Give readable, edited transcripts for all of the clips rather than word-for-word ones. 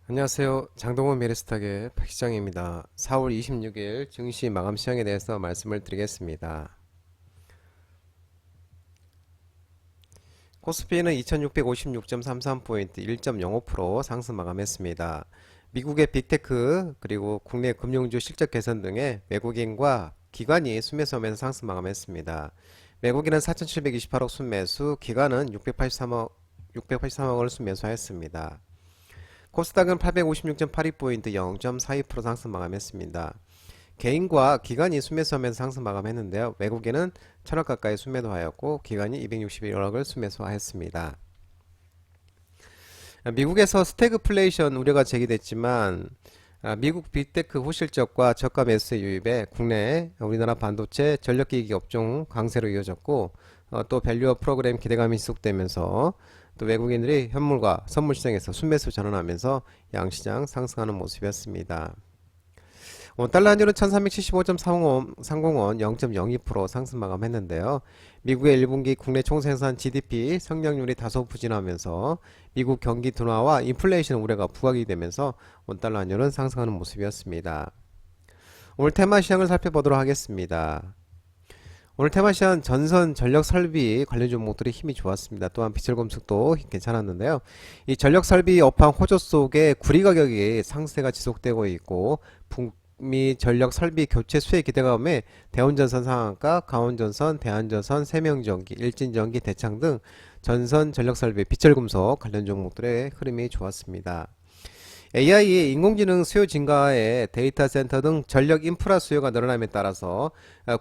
안녕하세요. 장동원 메리스탁의 박시장입니다. 4월 26일 증시 마감 시황에 대해서 말씀을 드리겠습니다. 코스피는 2656.33포인트 1.05% 상승 마감했습니다. 미국의 빅테크 그리고 국내 금융주 실적 개선 등의 외국인과 기관이 순매수하면서 상승 마감했습니다. 외국인은 4,728억 순매수, 기관은 683억을 순매수하였습니다. 코스닥은 856.82포인트 0.42% 상승 마감했습니다. 개인과 기관이 순매수하면서 상승 마감했는데요. 외국인은 1,000억 가까이 순매도하였고 기관이 261억을 순매수하였습니다. 미국에서 스태그플레이션 우려가 제기됐지만 미국 빅테크 호실적과 저가 매수의 유입에 국내 우리나라 반도체 전력기기 업종 강세로 이어졌고 또 밸류업 프로그램 기대감이 지속되면서 또 외국인들이 현물과 선물 시장에서 순매수 전환하면서 양시장 상승하는 모습이었습니다. 달러 환율은 1375.30원 0.02% 상승 마감했는데요. 미국의 1분기 국내 총생산 GDP 성장률이 다소 부진하면서 미국 경기 둔화와 인플레이션 우려가 부각이 되면서 원달러 환율은 상승하는 모습이었습니다. 오늘 테마 시장을 살펴보도록 하겠습니다. 오늘 테마시한 전선 전력 설비 관련 종목들이 힘이 좋았습니다. 또한 비철금속도 괜찮았는데요. 이 전력 설비 업황 호조 속에 구리 가격이 상세가 지속되고 있고 북미 전력 설비 교체 수혜 기대감에 대원전선 상한가, 강원전선, 대한전선, 세명전기, 일진전기, 대창 등 전선 전력 설비 비철금속 관련 종목들의 흐름이 좋았습니다. AI의 인공지능 수요 증가에 데이터 센터 등 전력 인프라 수요가 늘어남에 따라서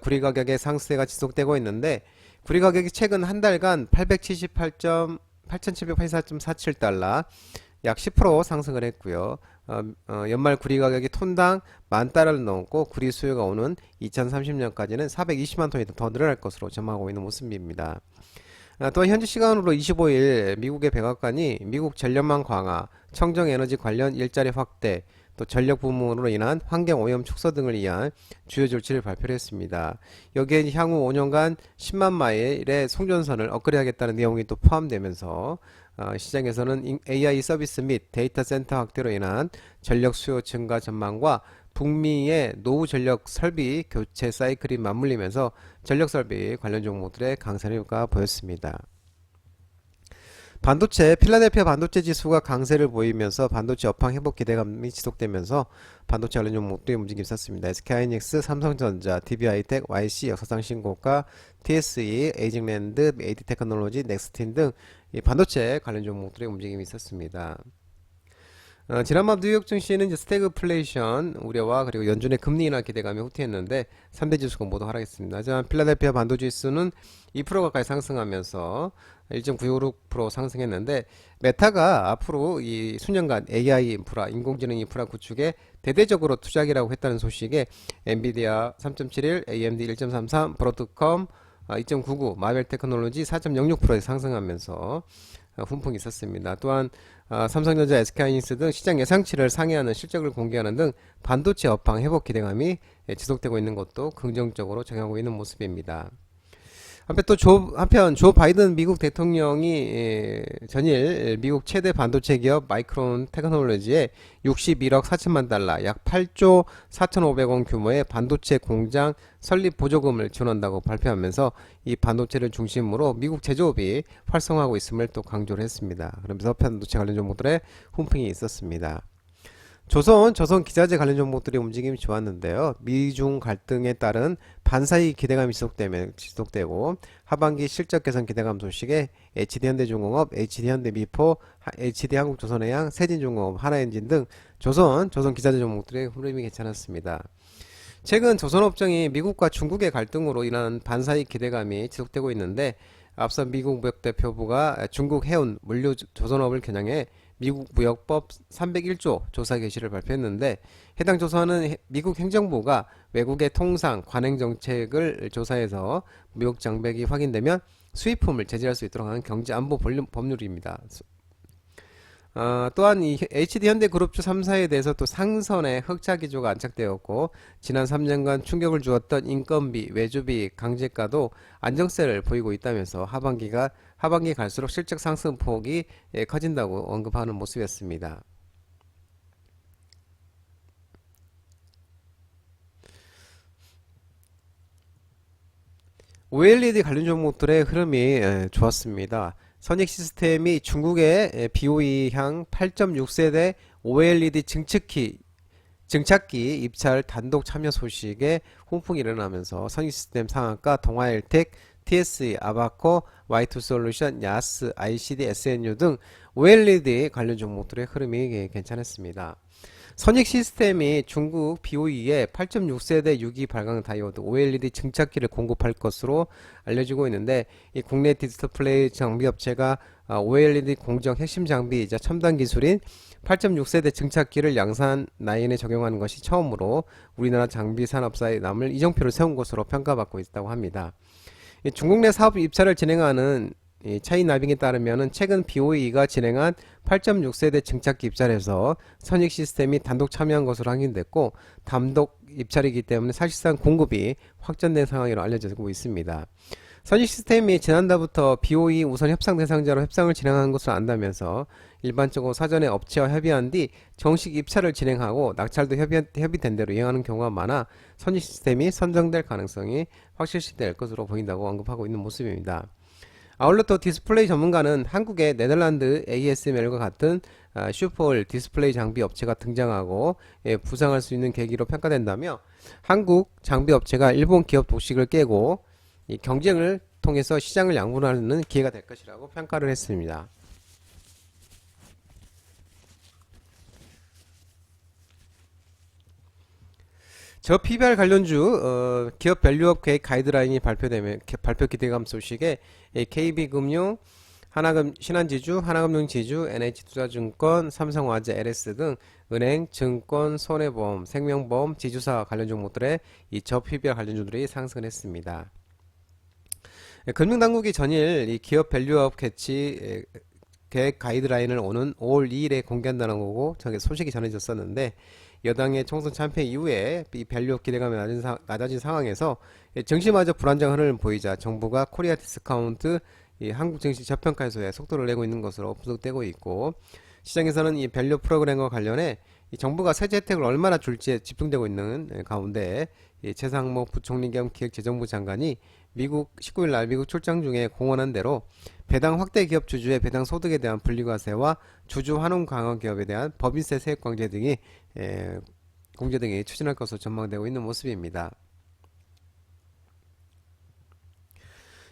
구리 가격의 상승세가 지속되고 있는데 구리 가격이 최근 한 달간 878.4747달러 약 10% 상승을 했고요. 연말 구리 가격이 톤당 10,000달러를 넘고 구리 수요가 오는 2030년까지는 420만 톤이 더 늘어날 것으로 전망하고 있는 모습입니다. 또한 현지 시간으로 25일 미국의 백악관이 미국 전력망 강화, 청정에너지 관련 일자리 확대, 또 전력 부문으로 인한 환경오염 축소 등을 위한 주요 조치를 발표했습니다. 여기에 향후 5년간 10만 마일의 송전선을 업그레이드하겠다는 내용이 또 포함되면서 시장에서는 AI 서비스 및 데이터 센터 확대로 인한 전력 수요 증가 전망과 북미의 노후 전력 설비 교체 사이클이 맞물리면서 전력 설비 관련 종목들의 강세 효과가 보였습니다. 반도체 필라델피아 반도체 지수가 강세를 보이면서 반도체 업황 회복 기대감이 지속되면서 반도체 관련 종목들이 움직임이 있었습니다. SK하이닉스, 삼성전자, DB하이텍, YC 역사상 신고가, TSE, 에이징랜드, AD테크놀로지, 넥스틴 등 반도체 관련 종목들의 움직임이 있었습니다. 지난밤 뉴욕 증시는 이제 스태그플레이션 우려와 그리고 연준의 금리 인하 기대감이 후퇴했는데 3대 지수가 모두 하락했습니다. 하지만 필라델피아 반도지수는 2% 가까이 상승하면서 1.96% 상승했는데 메타가 앞으로 이 수년간 AI 인프라, 인공지능 인프라 구축에 대대적으로 투자하기라고 했다는 소식에 엔비디아 3.71, AMD 1.33, 브로드컴 2.99, 마벨 테크놀로지 4.06% 상승하면서 훈풍이 있었습니다. 또한 삼성전자, SK하이닉스 등 시장 예상치를 상회하는 실적을 공개하는 등 반도체 업황 회복 기대감이 지속되고 있는 것도 긍정적으로 작용하고 있는 모습입니다. 한편 조 바이든 미국 대통령이 전일 미국 최대 반도체 기업 마이크론 테크놀로지에 61억 4천만 달러, 약 8조 4,500원 규모의 반도체 공장 설립 보조금을 지원한다고 발표하면서 이 반도체를 중심으로 미국 제조업이 활성화하고 있음을 또 강조를 했습니다. 그러면서 반도체 관련 종목들의 훈풍이 있었습니다. 조선 기자재 관련 종목들의 움직임이 좋았는데요. 미중 갈등에 따른 반사이 기대감이 지속되고 하반기 실적 개선 기대감 소식에 HD현대중공업, HD현대미포, HD한국조선해양, 세진중공업, 하나엔진 등 조선 기자재 종목들의 흐름이 괜찮았습니다. 최근 조선업종이 미국과 중국의 갈등으로 인한 반사이 기대감이 지속되고 있는데 앞서 미국 무역대표부가 중국 해운 물류 조선업을 겨냥해 미국 무역법 301조 조사 개시를 발표했는데 해당 조사는 미국 행정부가 외국의 통상 관행 정책을 조사해서 무역 장벽이 확인되면 수입품을 제재할 수 있도록 하는 경제안보 법률입니다. 또한 이 HD현대그룹주 3사에 대해서 또 상선의 흑자 기조가 안착되었고 지난 3년간 충격을 주었던 인건비, 외주비, 강제가도 안정세를 보이고 있다면서 하반기 갈수록 실적 상승폭이 커진다고 언급하는 모습이었습니다. OLED 관련 종목들의 흐름이 좋았습니다. 선익 시스템이 중국의 BOE향 8.6세대 OLED 증착기 입찰 단독 참여 소식에 훈풍이 일어나면서 선익 시스템 상한가, 동아일텍, TSE, 아바코, Y2솔루션, 야스, ICD, SNU 등 OLED 관련 종목들의 흐름이 괜찮았습니다. 선익 시스템이 중국 BOE에 8.6세대 6기 발광 다이오드 OLED 증착기를 공급할 것으로 알려지고 있는데, 이 국내 디스플레이 장비 업체가 OLED 공정 핵심 장비이자 첨단 기술인 8.6세대 증착기를 양산 라인에 적용하는 것이 처음으로 우리나라 장비 산업사에 남을 이정표를 세운 것으로 평가받고 있다고 합니다. 중국 내 사업 입찰을 진행하는 차이나빙에 따르면 최근 BOE가 진행한 8.6세대 증착기 입찰에서 선익 시스템이 단독 참여한 것으로 확인됐고, 단독 입찰이기 때문에 사실상 공급이 확정된 상황으로 알려지고 있습니다. 선익 시스템이 지난달부터 BOE 우선 협상 대상자로 협상을 진행한 것으로 안다면서 일반적으로 사전에 업체와 협의한 뒤 정식 입찰을 진행하고 낙찰도 협의된 대로 이행하는 경우가 많아 선익 시스템이 선정될 가능성이 확실시될 것으로 보인다고 언급하고 있는 모습입니다. 아울러 또 디스플레이 전문가는 한국의 네덜란드 ASML과 같은 슈퍼올 디스플레이 장비 업체가 등장하고 부상할 수 있는 계기로 평가된다며, 한국 장비 업체가 일본 기업 독식을 깨고 이 경쟁을 통해서 시장을 양분하는 기회가 될 것이라고 평가를 했습니다. 저 PBR 관련주 기업 밸류업 계획 가이드라인이 발표 기대감 소식에 KB금융, 신한지주, 하나금융지주, NH투자증권, 삼성화재, LS 등 은행, 증권, 손해보험, 생명보험, 지주사 관련 종목들의 이 저 PBR 관련주들이 상승했습니다. 금융당국이 전일 이 기업 밸류업 개최 계획 가이드라인을 오는 5월 2일에 공개한다는 거고, 저게 소식이 전해졌었는데, 여당의 총선 참패 이후에 이 밸류업 기대감이 낮아진 상황에서 증시마저 불안정 흐름을 보이자 정부가 코리아 디스카운트 한국 증시 저평가 해소에 속도를 내고 있는 것으로 분석되고 있고, 시장에서는 이 밸류 프로그램과 관련해 이 정부가 세제 혜택을 얼마나 줄지에 집중되고 있는 가운데, 최상목 부총리 겸 기획재정부 장관이 19일 날 미국 출장 중에 공언한 대로 배당 확대 기업 주주의 배당 소득에 대한 분리과세와 주주 환원 강화 기업에 대한 법인세 세액 공제 등이 추진할 것으로 전망되고 있는 모습입니다.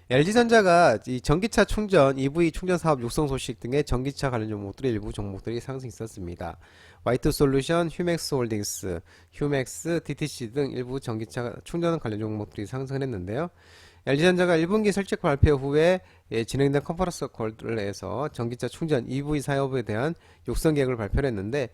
LG전자가 이 전기차 충전, EV 충전 사업 육성 소식 등의 전기차 관련 종목들의 일부 종목들이 상승 있었습니다. Y2솔루션, 휴맥스 홀딩스, 휴맥스, DTC 등 일부 전기차 충전 관련 종목들이 상승했는데요. LG전자가 1분기 실적 발표 후에 진행된 컨퍼런스 콜을 해서 전기차 충전 EV 사업에 대한 육성 계획을 발표를 했는데,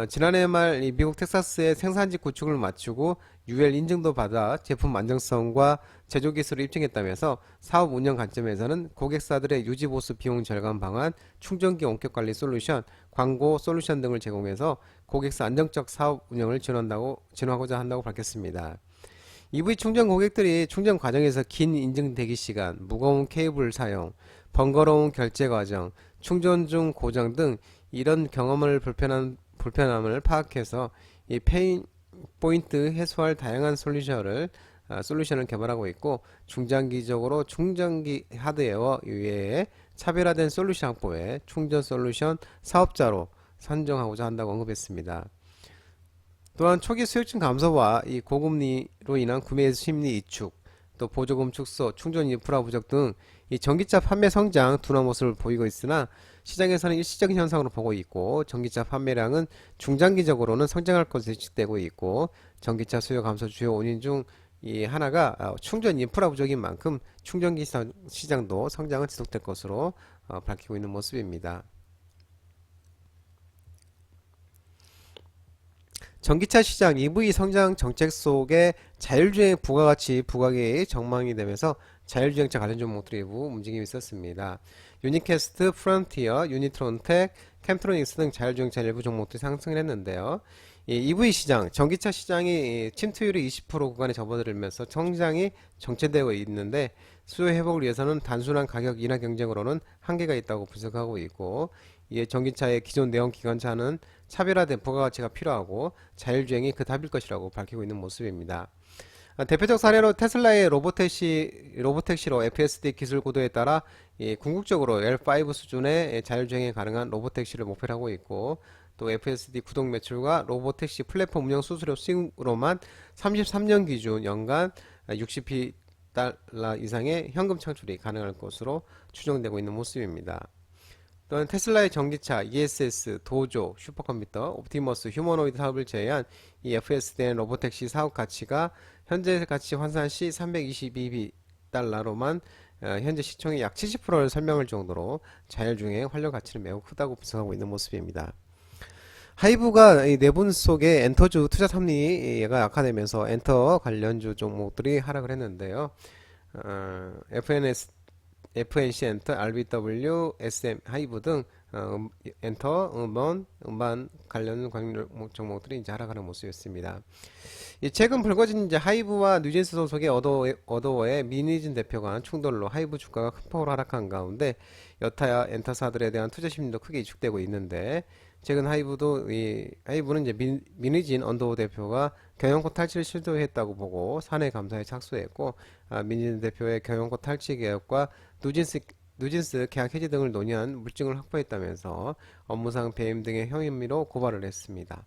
지난해 말 미국 텍사스의 생산지 구축을 마치고 UL 인증도 받아 제품 안정성과 제조 기술을 입증했다면서 사업 운영 관점에서는 고객사들의 유지 보수 비용 절감 방안, 충전기 원격 관리 솔루션, 광고 솔루션 등을 제공해서 고객사 안정적 사업 운영을 지원하고자 한다고 밝혔습니다. EV 충전 고객들이 충전 과정에서 긴 인증 대기 시간, 무거운 케이블 사용, 번거로운 결제 과정, 충전 중 고장 등 이런 불편함을 파악해서 이 페인 포인트 해소할 다양한 솔루션을 개발하고 있고, 중장기적으로 충전기 하드웨어 이외에 차별화된 솔루션 확보에 충전 솔루션 사업자로 선정하고자 한다고 언급했습니다. 또한 초기 수요층 감소와 이 고금리로 인한 구매 심리 위축, 또 보조금 축소, 충전 인프라 부족 등 이 전기차 판매 성장 둔화 모습을 보이고 있으나 시장에서는 일시적인 현상으로 보고 있고, 전기차 판매량은 중장기적으로는 성장할 것으로 예측되고 있고, 전기차 수요 감소 주요 원인 중 이 하나가 충전 인프라 부족인 만큼 충전기 시장도 성장은 지속될 것으로 밝히고 있는 모습입니다. 전기차 시장 EV 성장 정책 속에 자율주행 부가가치 부각이 전망이 되면서 자율주행차 관련 종목들이 일부 움직임이 있었습니다. 유니캐스트, 프론티어, 유니트론텍, 캠트로닉스 등 자율주행차 일부 종목들이 상승을 했는데요. 이 EV 시장, 전기차 시장이 침투율이 20% 구간에 접어들면서 성장이 정체되고 있는데, 수요 회복을 위해서는 단순한 가격 인하 경쟁으로는 한계가 있다고 분석하고 있고, 이에 전기차의 기존 내연 기관차는 차별화된 부가가치가 필요하고 자율주행이 그 답일 것이라고 밝히고 있는 모습입니다. 대표적 사례로 테슬라의 로보택시로 FSD 기술 고도에 따라 궁극적으로 L5 수준의 자율주행이 가능한 로보택시를 목표로 하고 있고, 또 FSD 구동 매출과 로보택시 플랫폼 운영 수수료 수익으로만 33년 기준 연간 60달러 이상의 현금 창출이 가능할 것으로 추정되고 있는 모습입니다. 또한 테슬라의 전기차, ESS, 도조, 슈퍼컴퓨터, 옵티머스, 휴머노이드 사업을 제외한 이 FSDN 로보택시 사업 가치가 현재 가치 환산 시 322달러로만 현재 시총의 약 70%를 설명할 정도로 자율주행의 활용 가치는 매우 크다고 분석하고 있는 모습입니다. 하이브가 이 내분 속에 엔터주 투자 심리가 악화되면서 엔터 관련주 종목들이 하락을 했는데요. FNC 엔터, RBW, SM 하이브 등 엔터, 음반 관련 종목들이 이제 하락하는 모습이었습니다. 최근 불거진 이제 하이브와 뉴진스 소속의 어도어의 민희진 대표가 한 충돌로 하이브 주가가 큰 폭으로 하락한 가운데 여타 엔터사들에 대한 투자 심리도 크게 위축되고 있는데, 최근 하이브는 이제 민희진 언더우 대표가 경영권 탈취를 시도했다고 보고 사내 감사에 착수했고, 민희진 대표의 경영권 탈취 계획과 누진스 계약 해지 등을 논의한 물증을 확보했다면서 업무상 배임 등의 혐의로 고발을 했습니다.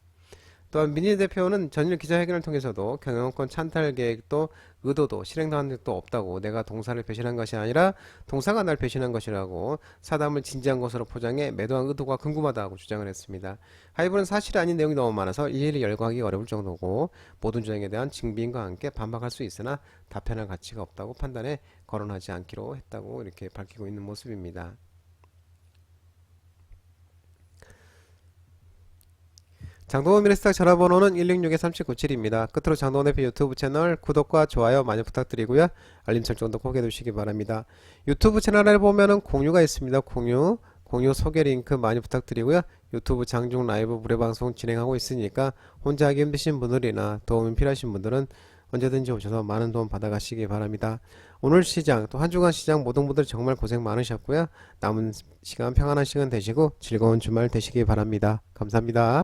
또한 민희 대표는 전일 기자회견을 통해서도 경영권 찬탈 계획도 의도도 실행한 적도 없다고, 내가 동사를 배신한 것이 아니라 동사가 날 배신한 것이라고 사담을 진지한 것으로 포장해 매도한 의도가 궁금하다고 주장을 했습니다. 하이브는 사실이 아닌 내용이 너무 많아서 일일이 열거하기 어려울 정도고 모든 주장에 대한 증빙과 함께 반박할 수 있으나 답변할 가치가 없다고 판단해 거론하지 않기로 했다고 이렇게 밝히고 있는 모습입니다. 장동원 미래스탁 전화번호는 166-3797입니다. 끝으로 장동원 대표 유튜브 채널 구독과 좋아요 많이 부탁드리고요. 알림 설정도 꼭 해두시기 바랍니다. 유튜브 채널을 보면은 공유가 있습니다. 공유 소개 링크 많이 부탁드리고요. 유튜브 장중 라이브 무료방송 진행하고 있으니까 혼자 하기 힘드신 분들이나 도움이 필요하신 분들은 언제든지 오셔서 많은 도움 받아가시기 바랍니다. 오늘 시장 또 한 주간 시장 모든 분들 정말 고생 많으셨고요. 남은 시간 평안한 시간 되시고 즐거운 주말 되시기 바랍니다. 감사합니다.